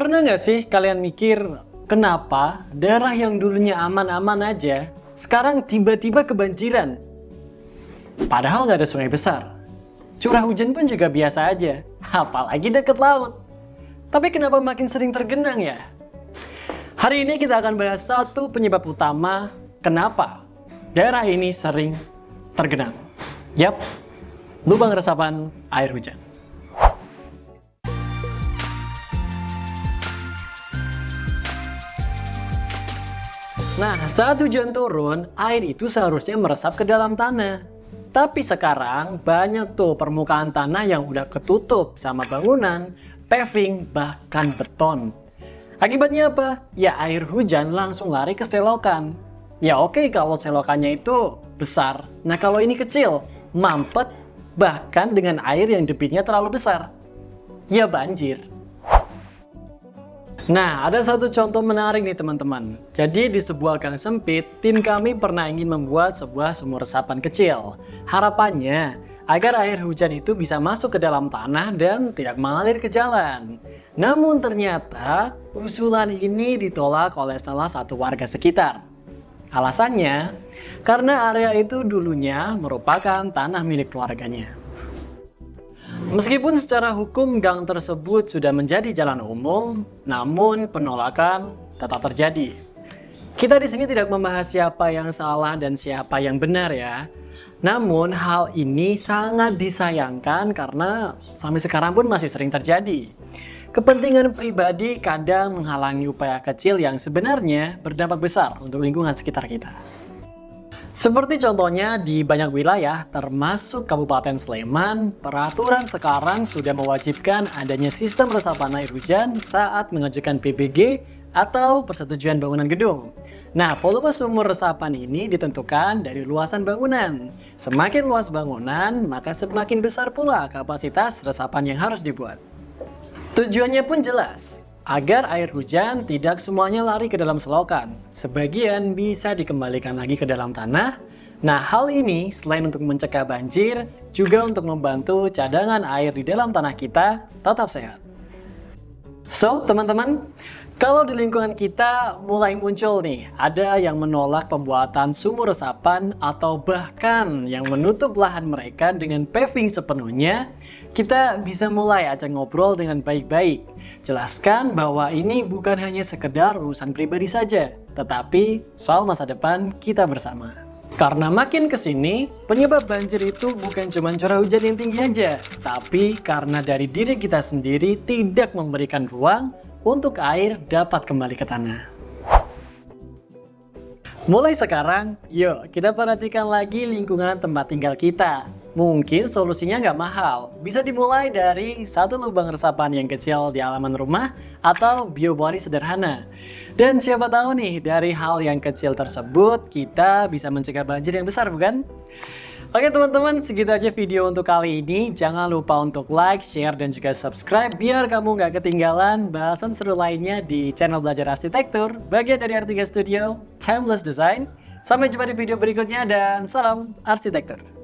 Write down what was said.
Pernah nggak sih kalian mikir, kenapa daerah yang dulunya aman-aman aja, sekarang tiba-tiba kebanjiran? Padahal nggak ada sungai besar. Curah hujan pun juga biasa aja, apalagi deket laut. Tapi kenapa makin sering tergenang ya? Hari ini kita akan bahas satu penyebab utama kenapa daerah ini sering tergenang. Yap, lubang resapan air hujan. Nah, saat hujan turun, air itu seharusnya meresap ke dalam tanah. Tapi sekarang banyak tuh permukaan tanah yang udah ketutup sama bangunan, paving, bahkan beton. Akibatnya apa? Ya air hujan langsung lari ke selokan. Ya oke kalau selokannya itu besar. Nah kalau ini kecil, mampet, bahkan dengan air yang debitnya terlalu besar. Ya banjir. Nah, ada satu contoh menarik nih teman-teman. Jadi di sebuah gang sempit, tim kami pernah ingin membuat sebuah sumur resapan kecil. Harapannya, agar air hujan itu bisa masuk ke dalam tanah dan tidak mengalir ke jalan. Namun ternyata, usulan ini ditolak oleh salah satu warga sekitar. Alasannya, karena area itu dulunya merupakan tanah milik keluarganya. Meskipun secara hukum gang tersebut sudah menjadi jalan umum, namun penolakan tetap terjadi. Kita di sini tidak membahas siapa yang salah dan siapa yang benar ya. Namun hal ini sangat disayangkan karena sampai sekarang pun masih sering terjadi. Kepentingan pribadi kadang menghalangi upaya kecil yang sebenarnya berdampak besar untuk lingkungan sekitar kita. Seperti contohnya di banyak wilayah, termasuk Kabupaten Sleman, peraturan sekarang sudah mewajibkan adanya sistem resapan air hujan saat mengajukan PBG atau persetujuan bangunan gedung. Nah, volume sumur resapan ini ditentukan dari luasan bangunan. Semakin luas bangunan, maka semakin besar pula kapasitas resapan yang harus dibuat. Tujuannya pun jelas, agar air hujan tidak semuanya lari ke dalam selokan. Sebagian bisa dikembalikan lagi ke dalam tanah. Nah, hal ini selain untuk mencegah banjir, juga untuk membantu cadangan air di dalam tanah kita tetap sehat. So, teman-teman, kalau di lingkungan kita mulai muncul nih, ada yang menolak pembuatan sumur resapan atau bahkan yang menutup lahan mereka dengan paving sepenuhnya, kita bisa mulai ajak ngobrol dengan baik-baik. Jelaskan bahwa ini bukan hanya sekedar urusan pribadi saja, tetapi soal masa depan kita bersama. Karena makin kesini, penyebab banjir itu bukan cuma curah hujan yang tinggi aja, tapi karena dari diri kita sendiri tidak memberikan ruang untuk air dapat kembali ke tanah. Mulai sekarang, yuk kita perhatikan lagi lingkungan tempat tinggal kita. Mungkin solusinya nggak mahal, bisa dimulai dari satu lubang resapan yang kecil di halaman rumah atau biobori sederhana. Dan siapa tahu nih, dari hal yang kecil tersebut kita bisa mencegah banjir yang besar, bukan? Oke teman-teman, segitu aja video untuk kali ini. Jangan lupa untuk like, share, dan juga subscribe biar kamu nggak ketinggalan bahasan seru lainnya di channel Belajar Arsitektur, bagian dari R3 Studio, Timeless Design. Sampai jumpa di video berikutnya dan salam arsitektur.